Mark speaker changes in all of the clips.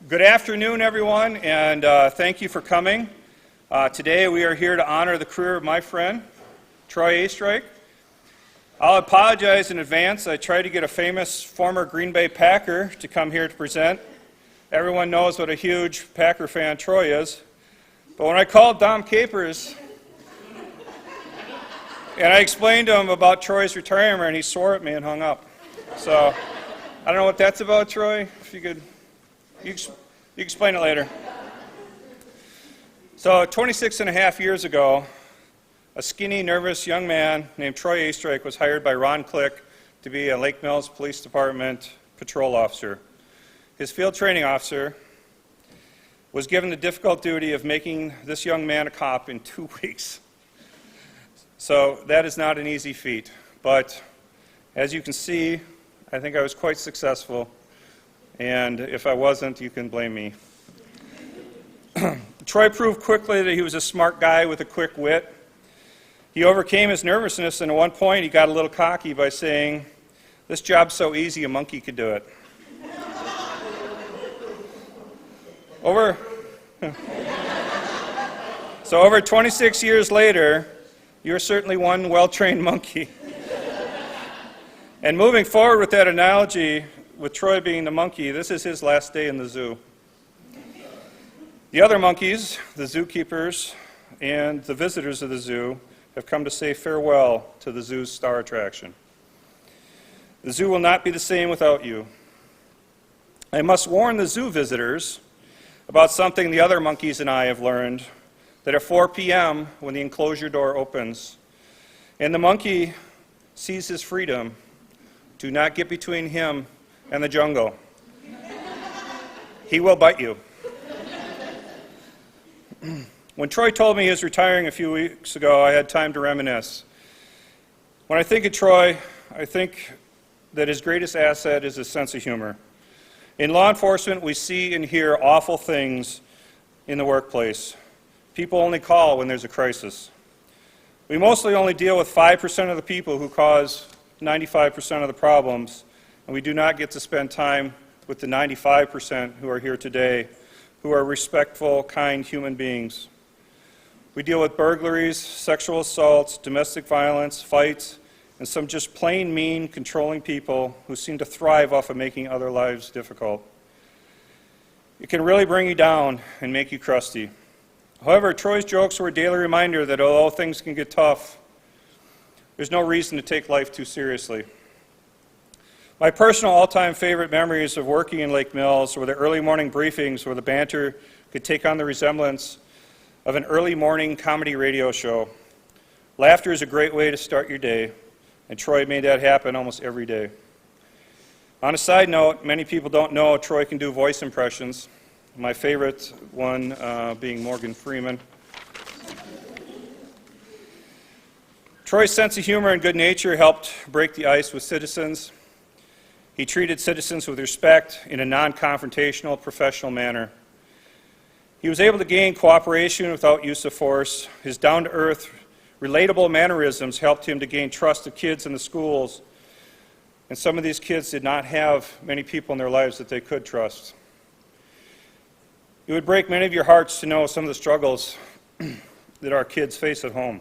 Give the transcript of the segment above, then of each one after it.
Speaker 1: Good afternoon, everyone, and thank you for coming. Today we are here to honor the career of my friend, Troy Oestreich. I'll apologize in advance. I tried to get a famous former Green Bay Packer to come here to present. Everyone knows what a huge Packer fan Troy is. But when I called Dom Capers and I explained to him about Troy's retirement, he swore at me and hung up. So I don't know what that's about, Troy. If you could, you explain it later. So 26 and a half years ago, a skinny, nervous young man named Troy Oestreich was hired by Ron Click to be a Lake Mills Police Department patrol officer. His field training officer was given the difficult duty of making this young man a cop in 2 weeks. So that is not an easy feat, but as you can see, I think I was quite successful, and if I wasn't, you can blame me. Troy proved quickly that he was a smart guy with a quick wit. He overcame his nervousness, and at one point he got a little cocky by saying, "This job's so easy, a monkey could do it." Over 26 years later, you're certainly one well-trained monkey. And moving forward with that analogy, with Troy being the monkey, this is his last day in the zoo. The other monkeys, the zookeepers, and the visitors of the zoo have come to say farewell to the zoo's star attraction. The zoo will not be the same without you. I must warn the zoo visitors about something the other monkeys and I have learned, that at 4 p.m., when the enclosure door opens, and the monkey sees his freedom, do not get between him and the jungle. He will bite you. When Troy told me he was retiring a few weeks ago, I had time to reminisce. When I think of Troy, I think that his greatest asset is his sense of humor. In law enforcement, we see and hear awful things in the workplace. People only call when there's a crisis. We mostly only deal with 5% of the people who cause 95% of the problems, and we do not get to spend time with the 95% who are here today, who are respectful, kind human beings. We deal with burglaries, sexual assaults, domestic violence, fights, and some just plain mean, controlling people who seem to thrive off of making other lives difficult. It can really bring you down and make you crusty. However, Troy's jokes were a daily reminder that although things can get tough, there's no reason to take life too seriously. My personal all-time favorite memories of working in Lake Mills were the early morning briefings where the banter could take on the resemblance of an early morning comedy radio show. Laughter is a great way to start your day, and Troy made that happen almost every day. On a side note, many people don't know Troy can do voice impressions, my favorite one being Morgan Freeman. Troy's sense of humor and good nature helped break the ice with citizens. He treated citizens with respect in a non-confrontational, professional manner. He was able to gain cooperation without use of force. His down-to-earth, relatable mannerisms helped him to gain trust of kids in the schools, and some of these kids did not have many people in their lives that they could trust. It would break many of your hearts to know some of the struggles that our kids face at home.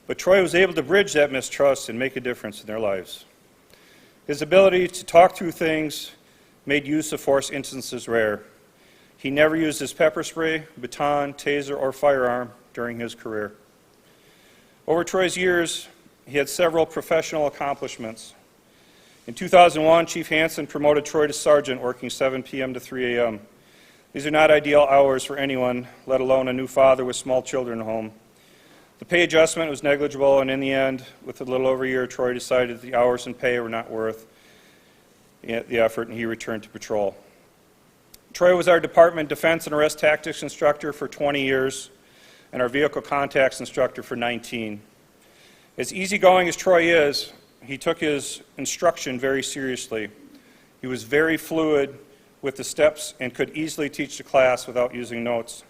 Speaker 1: But Troy was able to bridge that mistrust and make a difference in their lives. His ability to talk through things made use of force instances rare. He never used his pepper spray, baton, taser, or firearm during his career. Over Troy's years, he had several professional accomplishments. In 2001, Chief Hansen promoted Troy to sergeant, working 7 p.m. to 3 a.m. These are not ideal hours for anyone, let alone a new father with small children at home. The pay adjustment was negligible, and in the end, with a little over a year, Troy decided that the hours and pay were not worth the effort, and he returned to patrol. Troy was our department defense and arrest tactics instructor for 20 years, and our vehicle contacts instructor for 19. As easygoing as Troy is, he took his instruction very seriously. He was very fluid with the steps and could easily teach the class without using notes.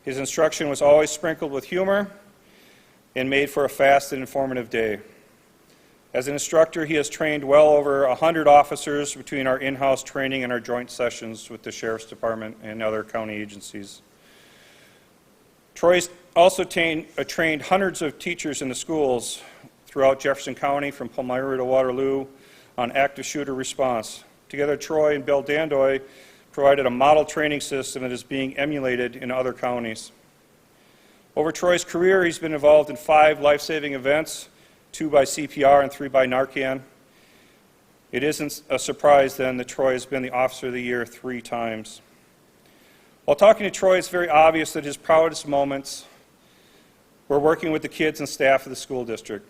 Speaker 1: His instruction was always sprinkled with humor and made for a fast and informative day. As an instructor, he has trained well over 100 officers between our in-house training and our joint sessions with the Sheriff's Department and other county agencies. Troy's also trained hundreds of teachers in the schools throughout Jefferson County, from Palmyra to Waterloo, on active shooter response. Together, Troy and Bill Dandoy provided a model training system that is being emulated in other counties. Over Troy's career, he's been involved in 5 life-saving events, 2 by CPR and 3 by Narcan. It isn't a surprise, then, that Troy has been the Officer of the Year 3 times. While talking to Troy, it's very obvious that his proudest moments were working with the kids and staff of the school district.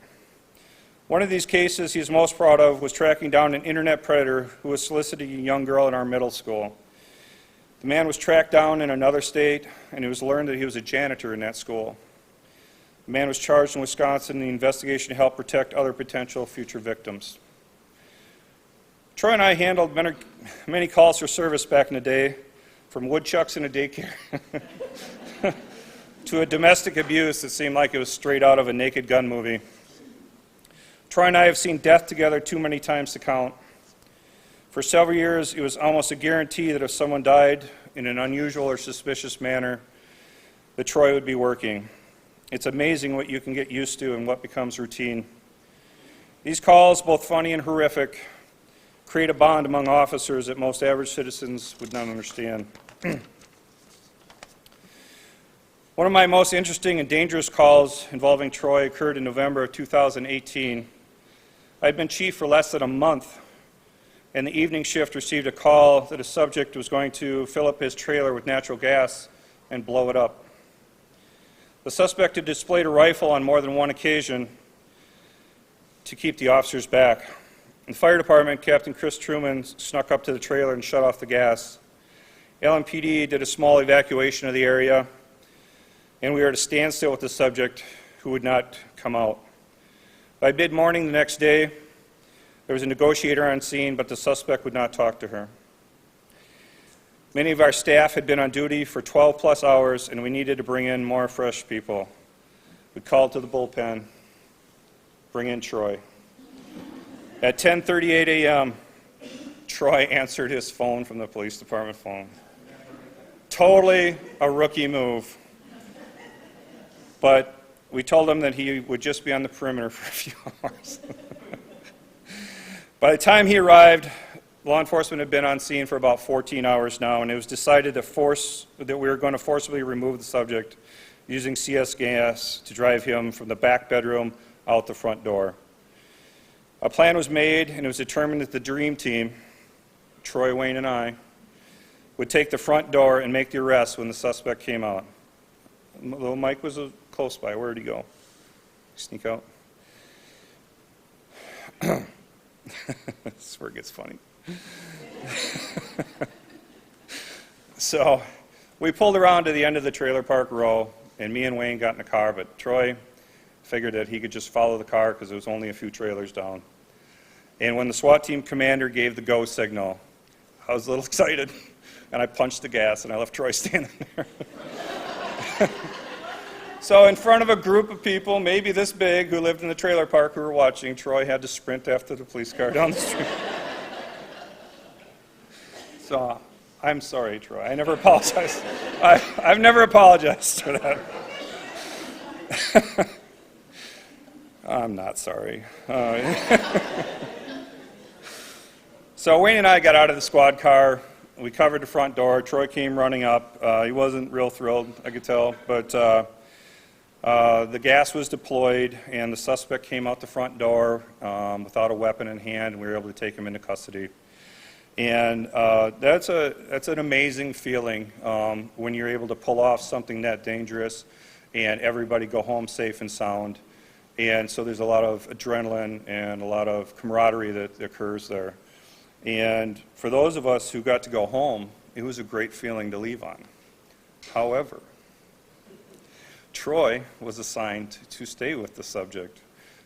Speaker 1: One of these cases he is most proud of was tracking down an internet predator who was soliciting a young girl in our middle school. The man was tracked down in another state, and it was learned that he was a janitor in that school. The man was charged in Wisconsin, and the investigation helped protect other potential future victims. Troy and I handled many calls for service back in the day, from woodchucks in a daycare to a domestic abuse that seemed like it was straight out of a Naked Gun movie. Troy and I have seen death together too many times to count. For several years, it was almost a guarantee that if someone died in an unusual or suspicious manner, that Troy would be working. It's amazing what you can get used to and what becomes routine. These calls, both funny and horrific, create a bond among officers that most average citizens would not understand. One of my most interesting and dangerous calls involving Troy occurred in November of 2018. I had been chief for less than a month, and the evening shift received a call that a subject was going to fill up his trailer with natural gas and blow it up. The suspect had displayed a rifle on more than one occasion to keep the officers back. In the fire department, Captain Chris Truman snuck up to the trailer and shut off the gas. LMPD did a small evacuation of the area, and we were at a standstill with the subject, who would not come out. By mid-morning the next day, there was a negotiator on scene, but the suspect would not talk to her. Many of our staff had been on duty for 12-plus hours, and we needed to bring in more fresh people. We called to the bullpen, bring in Troy. At 10:38 a.m., Troy answered his phone from the police department phone. Totally a rookie move. But we told him that he would just be on the perimeter for a few hours. By the time he arrived, law enforcement had been on scene for about 14 hours now, and it was decided that we were going to forcibly remove the subject using CS gas to drive him from the back bedroom out the front door. A plan was made, and it was determined that the dream team, Troy, Wayne, and I, would take the front door and make the arrest when the suspect came out. Little Mike was close by. Where did he go? Sneak out? This is where it gets funny. So we pulled around to the end of the trailer park row, and me and Wayne got in the car, but Troy figured that he could just follow the car because there was only a few trailers down. And when the SWAT team commander gave the go signal, I was a little excited, and I punched the gas, and I left Troy standing there. So in front of a group of people, maybe this big, who lived in the trailer park who were watching, Troy had to sprint after the police car down the street. So I'm sorry, Troy. I never apologized. I've never apologized for that. I'm not sorry. So Wayne and I got out of the squad car. We covered the front door. Troy came running up. He wasn't real thrilled, I could tell, but the gas was deployed, and the suspect came out the front door without a weapon in hand, and we were able to take him into custody. And that's an amazing feeling when you're able to pull off something that dangerous and everybody go home safe and sound. And so there's a lot of adrenaline and a lot of camaraderie that occurs there. And for those of us who got to go home, it was a great feeling to leave on. However, Troy was assigned to stay with the subject,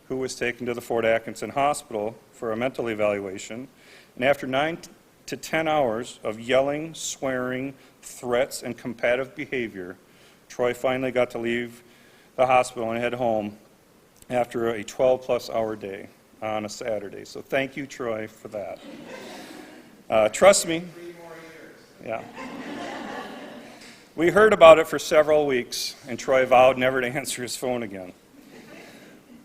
Speaker 1: who was taken to the Fort Atkinson Hospital for a mental evaluation. And after 9 to 10 hours of yelling, swearing, threats, and combative behavior, Troy finally got to leave the hospital and head home after a 12-plus hour day. on a Saturday. So thank you, Troy, for that. Trust me.
Speaker 2: 3 more years.
Speaker 1: Yeah. We heard about it for several weeks, and Troy vowed never to answer his phone again.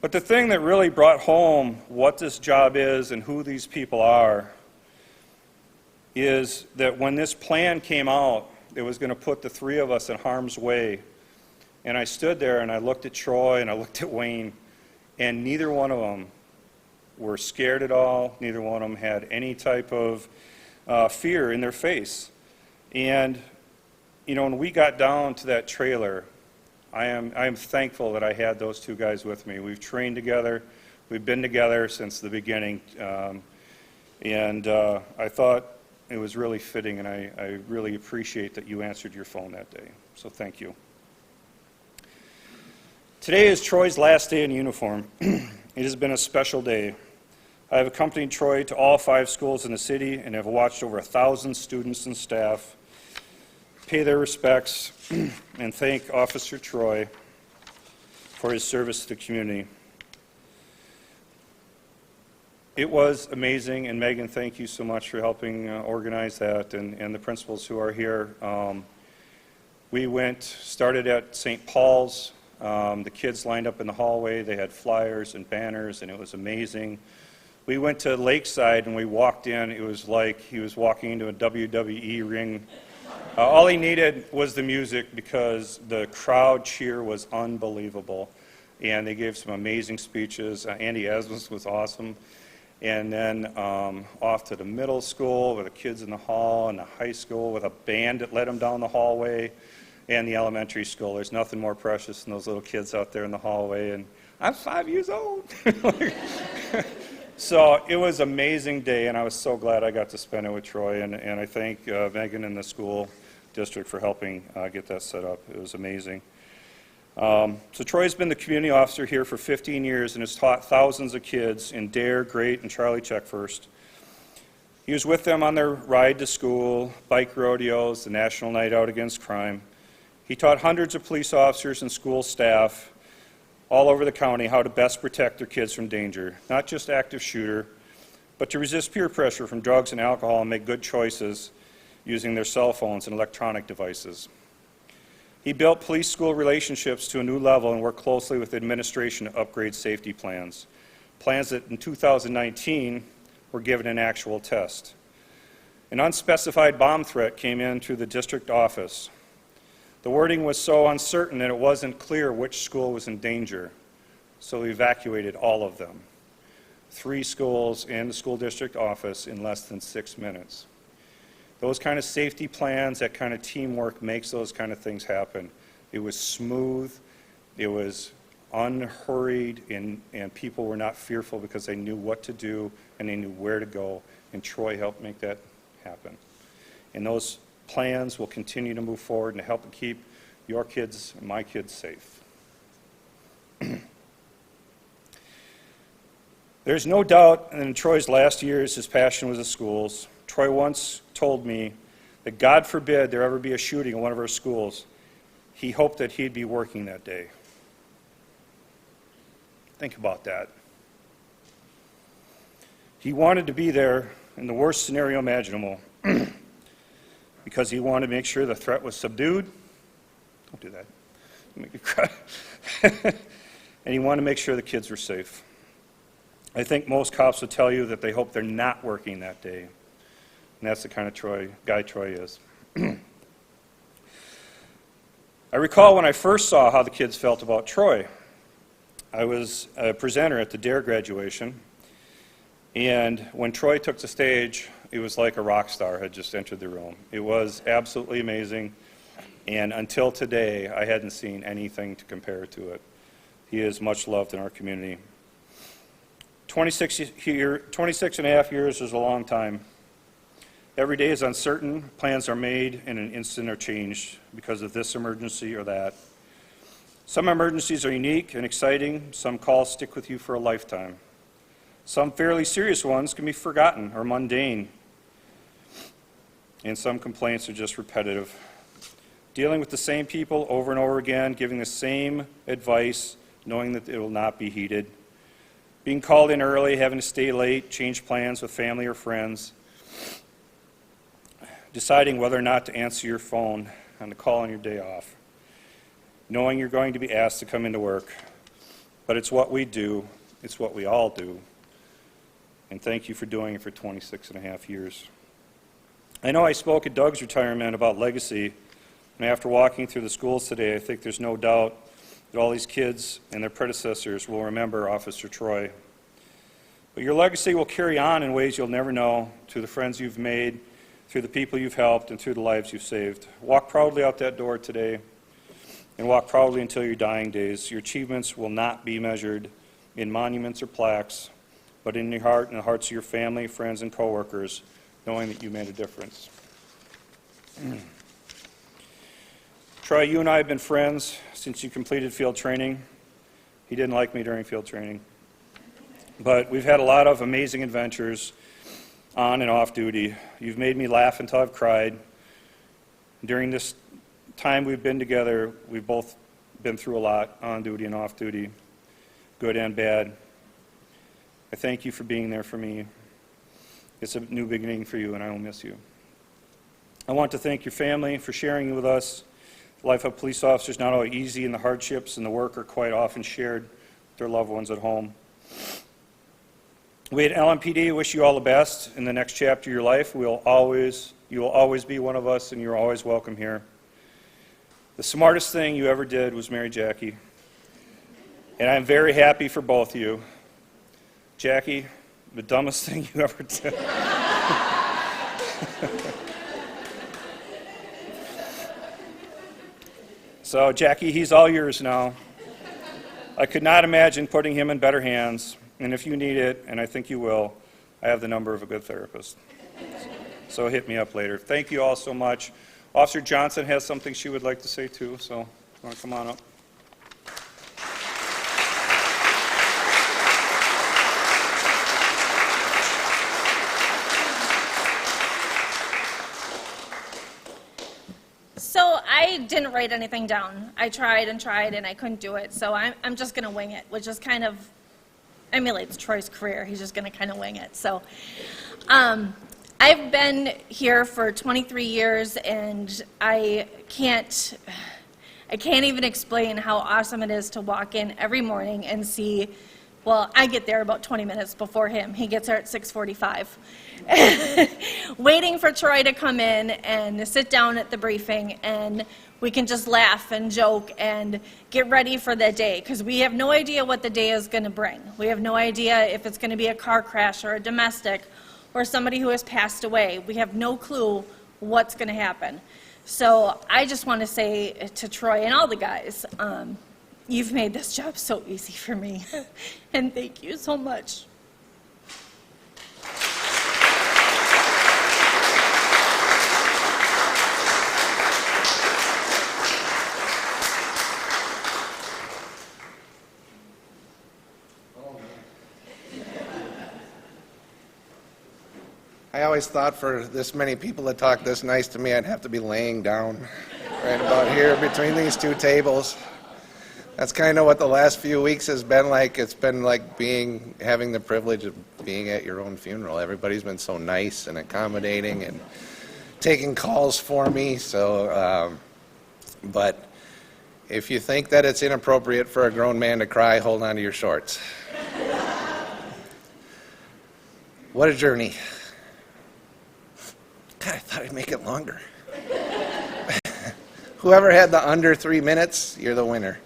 Speaker 1: But the thing that really brought home what this job is and who these people are is that when this plan came out, it was going to put the 3 of us in harm's way. And I stood there and I looked at Troy and I looked at Wayne, and neither one of them were scared at all. Neither one of them had any type of fear in their face. And, you know, when we got down to that trailer, I am thankful that I had those 2 guys with me. We've trained together. We've been together since the beginning. And I thought it was really fitting, and I really appreciate that you answered your phone that day. So thank you. Today is Troy's last day in uniform. It has been a special day. I have accompanied Troy to all 5 schools in the city and have watched over 1,000 students and staff pay their respects and thank Officer Troy for his service to the community. It was amazing, and Megan, thank you so much for helping organize that, and the principals who are here. We started at St. Paul's. The kids lined up in the hallway. They had flyers and banners, and it was amazing. We went to Lakeside, and we walked in. It was like he was walking into a WWE ring. All he needed was the music because the crowd cheer was unbelievable, and they gave some amazing speeches. Andy Asmus was awesome. And then off to the middle school with the kids in the hall, and the high school with a band that led them down the hallway, and the elementary school. There's nothing more precious than those little kids out there in the hallway, and I'm 5 years old. So it was an amazing day, and I was so glad I got to spend it with Troy, and I thank Megan and the school district for helping get that set up. It was amazing. So Troy's been the community officer here for 15 years and has taught thousands of kids in DARE, GREAT, and Charlie Check First. He was with them on their ride to school, bike rodeos, the National Night Out Against Crime. He taught hundreds of police officers and school staff all over the county how to best protect their kids from danger, not just active shooter, but to resist peer pressure from drugs and alcohol and make good choices using their cell phones and electronic devices. He built police-school relationships to a new level and worked closely with the administration to upgrade safety plans, plans that in 2019 were given an actual test. An unspecified bomb threat came in through the district office. The wording was so uncertain that it wasn't clear which school was in danger, so we evacuated all of them. 3 schools and the school district office in less than 6 minutes. Those kind of safety plans, that kind of teamwork makes those kind of things happen. It was smooth, it was unhurried, and people were not fearful because they knew what to do and they knew where to go, and Troy helped make that happen. And those plans will continue to move forward and help keep your kids and my kids safe. There's no doubt that in Troy's last years his passion was the schools. Troy once told me that God forbid there ever be a shooting in one of our schools. He hoped that he'd be working that day. Think about that. He wanted to be there in the worst scenario imaginable because he wanted to make sure the threat was subdued. Don't do that. Make me cry. And he wanted to make sure the kids were safe. I think most cops would tell you that they hope they're not working that day. And that's the kind of guy Troy is. I recall when I first saw how the kids felt about Troy. I was a presenter at the DARE graduation, and when Troy took the stage, it was like a rock star had just entered the room. It was absolutely amazing, and until today, I hadn't seen anything to compare to it. He is much loved in our community. 26 and a half years is a long time. Every day is uncertain, plans are made, and an instant are changed because of this emergency or that. Some emergencies are unique and exciting, some calls stick with you for a lifetime. Some fairly serious ones can be forgotten or mundane, and some complaints are just repetitive. Dealing with the same people over and over again, giving the same advice, knowing that it will not be heeded. being called in early, having to stay late, change plans with family or friends, deciding whether or not to answer your phone on the call on your day off, knowing you're going to be asked to come into work. But it's what we do, it's what we all do, and thank you for doing it for 26 and a half years. I know I spoke at Doug's retirement about legacy, and after walking through the schools today, I think there's no doubt that all these kids and their predecessors will remember Officer Troy. But your legacy will carry on in ways you'll never know, through the friends you've made, through the people you've helped, and through the lives you've saved. Walk proudly out that door today, and walk proudly until your dying days. Your achievements will not be measured in monuments or plaques, but in your heart and the hearts of your family, friends, and coworkers, knowing that you made a difference. Troy, you and I have been friends since you completed field training. He didn't like me during field training. But we've had a lot of amazing adventures on and off duty. You've made me laugh until I've cried. During this time we've been together, we've both been through a lot, on duty and off duty, good and bad. I thank you for being there for me. It's a new beginning for you, and I will miss you. I want to thank your family for sharing with us. The life of police officers is not always easy, and the hardships and the work are quite often shared with their loved ones at home. We at LMPD wish you all the best in the next chapter of your life. You will always be one of us, and you're always welcome here. The smartest thing you ever did was marry Jackie, and I'm very happy for both of you. Jackie, the dumbest thing you ever did. So, Jackie, he's all yours now. I could not imagine putting him in better hands, and if you need it, and I think you will, I have the number of a good therapist. So hit me up later. Thank you all so much. Officer Johnson has something she would like to say too, so you want to come on up?
Speaker 2: So I didn't write anything down. I tried and tried and I couldn't do it. So I'm just going to wing it, which is kind of emulates Troy's career. He's just going to kind of wing it. So I've been here for 23 years and I can't even explain how awesome it is to walk in every morning and see, well, I get there about 20 minutes before him. He gets there at 6:45. Waiting for Troy to come in and sit down at the briefing, and we can just laugh and joke and get ready for the day, because we have no idea what the day is going to bring. We have no idea if it's going to be a car crash or a domestic or somebody who has passed away. We have no clue what's going to happen. So I just want to say to Troy and all the guys, you've made this job so easy for me, and thank you so much.
Speaker 3: I always thought for this many people to talk this nice to me, I'd have to be laying down right about here between these two tables. That's kind of what the last few weeks has been like. It's been like having the privilege of being at your own funeral. Everybody's been so nice and accommodating and taking calls for me. So, but if you think that it's inappropriate for a grown man to cry, hold on to your shorts. What a journey. God, I thought I'd make it longer. Whoever had the under 3 minutes, you're the winner.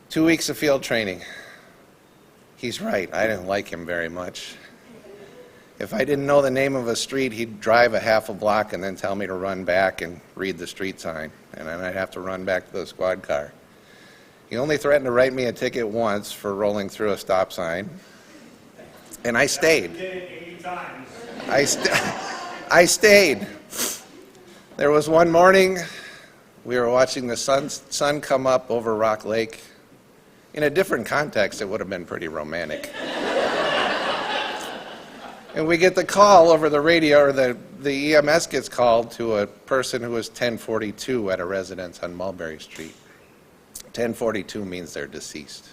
Speaker 3: 2 weeks of field training. He's right. I didn't like him very much. If I didn't know the name of a street, he'd drive a half a block and then tell me to run back and read the street sign. And then I'd have to run back to the squad car. He only threatened to write me a ticket once for rolling through a stop sign. And I stayed. I stayed. There was one morning, we were watching the sun come up over Rock Lake. In a different context, it would have been pretty romantic. And we get the call over the radio, or the EMS gets called to a person who was 1042 at a residence on Mulberry Street. 10:42 means they're deceased.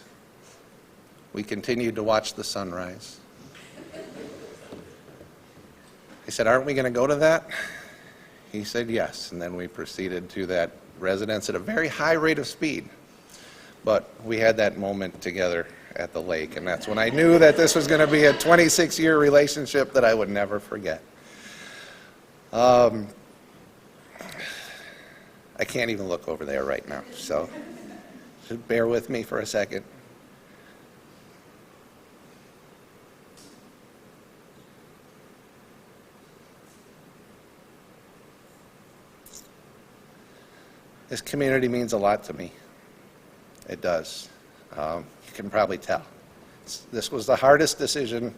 Speaker 3: We continued to watch the sunrise. I said, aren't we going to go to that? He said yes, and then we proceeded to that residence at a very high rate of speed. But we had that moment together at the lake, and that's when I knew that this was going to be a 26-year relationship that I would never forget. I can't even look over there right now, so just bear with me for a second. This community means a lot to me. It does. You can probably tell. This was the hardest decision.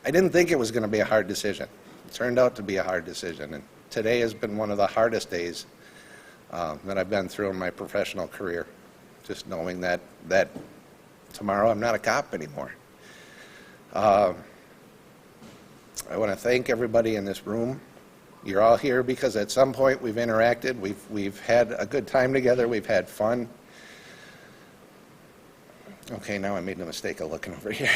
Speaker 3: I didn't think it was going to be a hard decision. It turned out to be a hard decision. And today has been one of the hardest days that I've been through in my professional career. Just knowing that tomorrow I'm not a cop anymore. I want to thank everybody in this room. You're all here because at some point we've interacted, we've had a good time together, we've had fun. Okay, now I made the mistake of looking over here.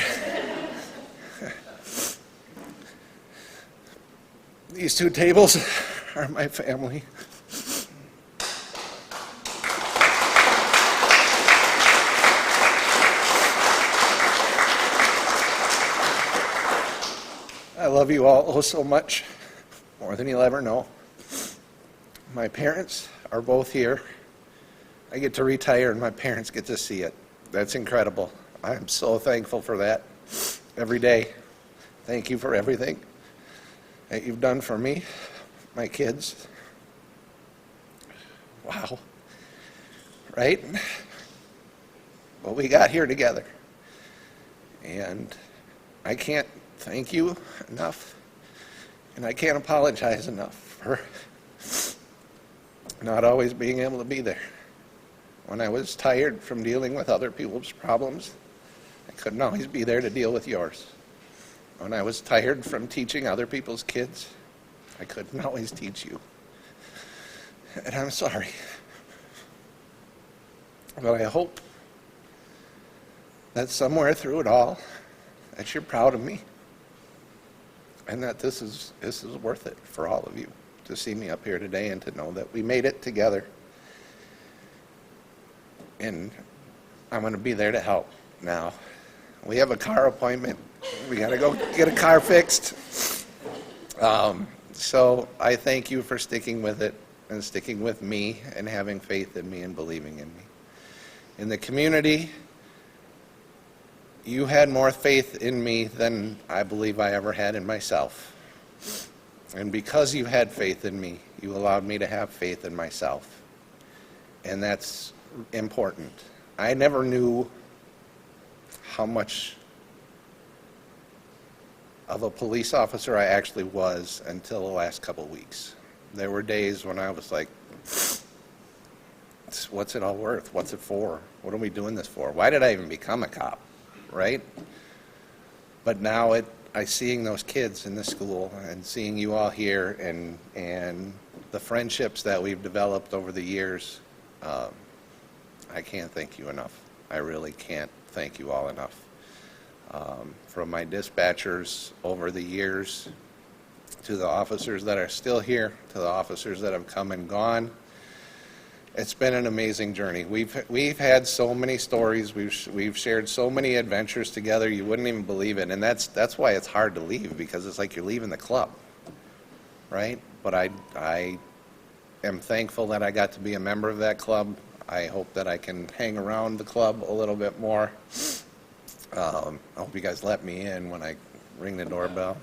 Speaker 3: These two tables are my family. I love you all oh so much. More than you'll ever know. My parents are both here. I get to retire and my parents get to see it. That's incredible. I'm so thankful for that every day. Thank you for everything that you've done for me, my kids. Wow. Right? Well, we got here together. And I can't thank you enough. And I can't apologize enough for not always being able to be there. When I was tired from dealing with other people's problems, I couldn't always be there to deal with yours. When I was tired from teaching other people's kids, I couldn't always teach you. And I'm sorry. But I hope that somewhere through it all, that you're proud of me. And that this is worth it for all of you to see me up here today and to know that we made it together. And I'm going to be there to help now. We have a car appointment. We got to go get a car fixed. So I thank you for sticking with it and sticking with me and having faith in me and believing in me. In the community, you had more faith in me than I believe I ever had in myself. And because you had faith in me, you allowed me to have faith in myself. And that's important. I never knew how much of a police officer I actually was until the last couple of weeks. There were days when I was like, what's it all worth? What's it for? What are we doing this for? Why did I even become a cop? Right? But now I seeing those kids in the school and seeing you all here and the friendships that we've developed over the years, I can't thank you enough. I really can't thank you all enough. From my dispatchers over the years, to the officers that are still here, to the officers that have come and gone, it's been an amazing journey. We've had so many stories. We've shared so many adventures together. You wouldn't even believe it, and that's why it's hard to leave, because it's like you're leaving the club, right? But I am thankful that I got to be a member of that club. I hope that I can hang around the club a little bit more. I hope you guys let me in when I ring the doorbell.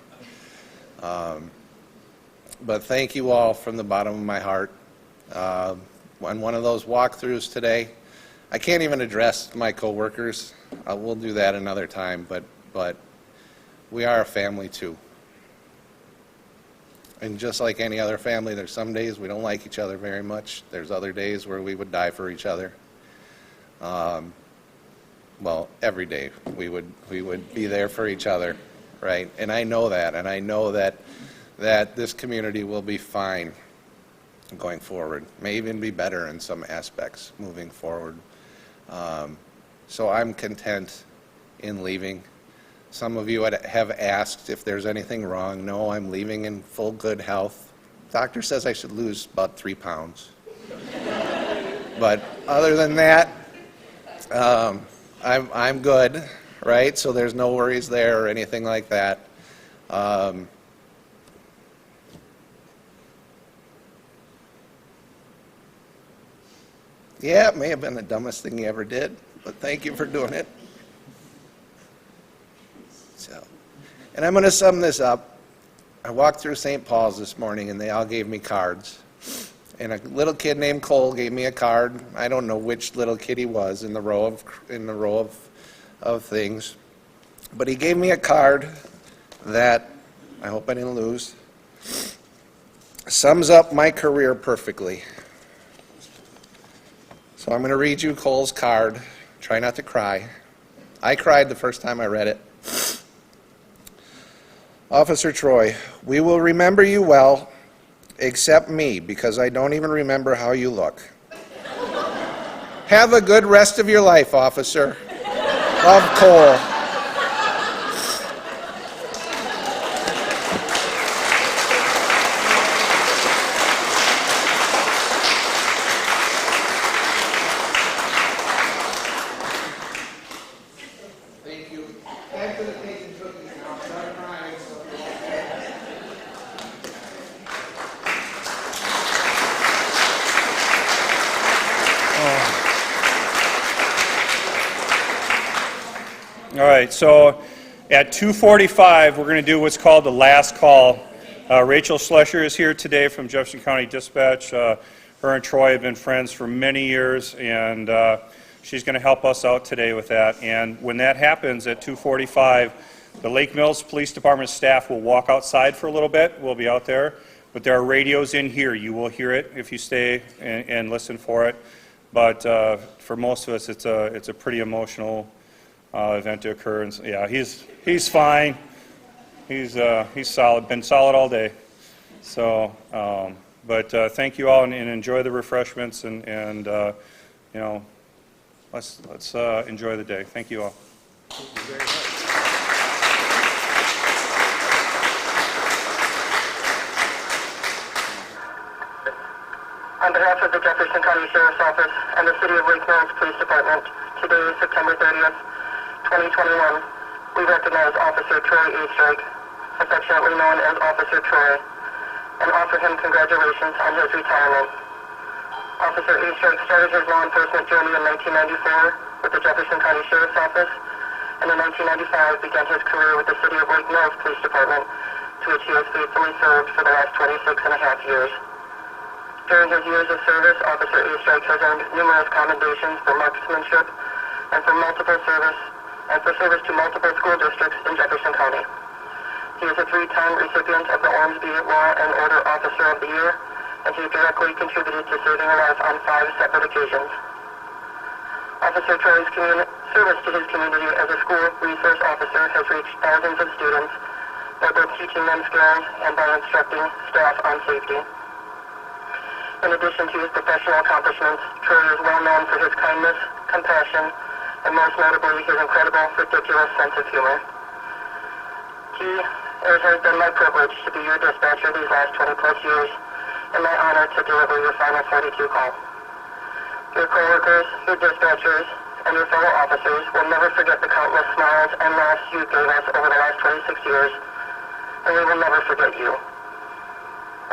Speaker 3: But thank you all from the bottom of my heart. On one of those walkthroughs today, I can't even address my coworkers. We'll do that another time, but we are a family too. And just like any other family, there's some days we don't like each other very much. There's other days where we would die for each other. Well, every day we would be there for each other, right? And I know that, and I know that this community will be fine going forward. May even be better in some aspects moving forward. So I'm content in leaving. Some of you have asked if there's anything wrong. No, I'm leaving in full good health. Doctor says I should lose about 3 pounds. But other than that, I'm good, right? So there's no worries there or anything like that. Yeah, it may have been the dumbest thing you ever did, but thank you for doing it. So, and I'm going to sum this up. I walked through St. Paul's this morning, and they all gave me cards. And a little kid named Cole gave me a card. I don't know which little kid he was in the row of things, but he gave me a card that, I hope I didn't lose, sums up my career perfectly. So I'm going to read you Cole's card. Try not to cry. I cried the first time I read it. Officer Troy, we will remember you well, except me, because I don't even remember how you look. Have a good rest of your life, officer. Love, Cole. Thank you. Back to the cake and cookies now. Start crying.
Speaker 1: All right, so at 2:45, we're going to do what's called the last call. Rachel Schlescher is here today from Jefferson County Dispatch. Her and Troy have been friends for many years, and she's going to help us out today with that. And when that happens at 2:45, the Lake Mills Police Department staff will walk outside for a little bit. We'll be out there, but there are radios in here. You will hear it if you stay and listen for it. But for most of us, it's a pretty emotional event to occur. And yeah, he's fine. He's solid. Been solid all day. So, but thank you all and enjoy the refreshments and you know, let's enjoy the day. Thank you all.
Speaker 3: Thank you very much.
Speaker 4: On behalf of the Jefferson County Sheriff's Office and the City of Lake Mills Police Department, today is September 30th, 2021. We recognize Officer Troy Oestreich, affectionately known as Officer Troy, and offer him congratulations on his retirement. Officer Oestreich started his law enforcement journey in 1994 with the Jefferson County Sheriff's Office, and in 1995 began his career with the City of Lake Mills Police Department, to which he has faithfully served for the last 26 and a half years. During his years of service, Officer Oestreich has earned numerous commendations for marksmanship and for service to multiple school districts in Jefferson County. He is a 3-time recipient of the Ormsby Law and Order Officer of the Year, and he directly contributed to saving a life on 5 separate occasions. Officer Troy's service to his community as a school resource officer has reached thousands of students by both teaching them skills and by instructing staff on safety. In addition to his professional accomplishments, Troy is well known for his kindness, compassion, and most notably his incredible, ridiculous sense of humor. It has been my privilege to be your dispatcher these last 20-plus years, and my honor to deliver your final 42 call. Your coworkers, your dispatchers, and your fellow officers will never forget the countless smiles and laughs you gave us over the last 26 years, and we will never forget you.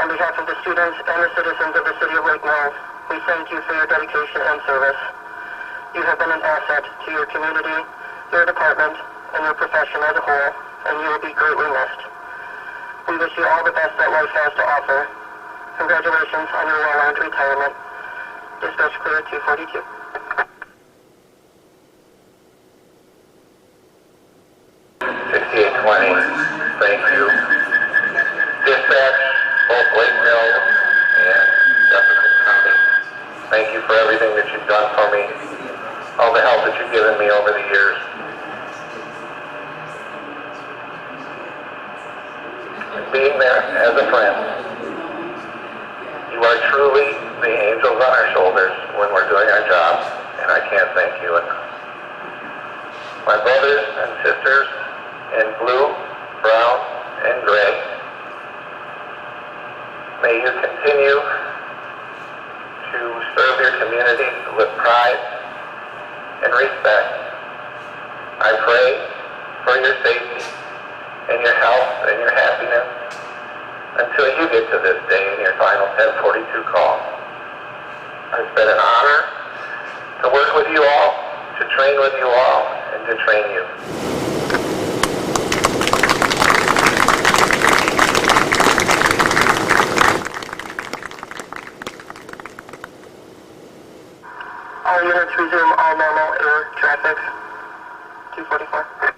Speaker 4: On behalf of the students and the citizens of the City of Lake Mills, we thank you for your dedication and service. You have been an asset to your community, your department, and your profession as a whole, and you will be greatly missed. We wish you all the best that life has to offer. Congratulations on your well-earned retirement. Dispatch clear 242.
Speaker 5: 5820, thank you. Dispatch, both Lake Mills and Jefferson County, thank you for everything that you've done for me, all the help that you've given me over the years. And being there as a friend. You are truly the angels on our shoulders when we're doing our job, and I can't thank you enough. My brothers and sisters in blue, brown, and gray, may you continue to serve your communities with pride and respect. I pray for your safety and your health and your happiness until you get to this day in your final 1042 call. It's been an honor to work with you all, to train with you all, and to train you.
Speaker 4: All units resume all normal air traffic. 244.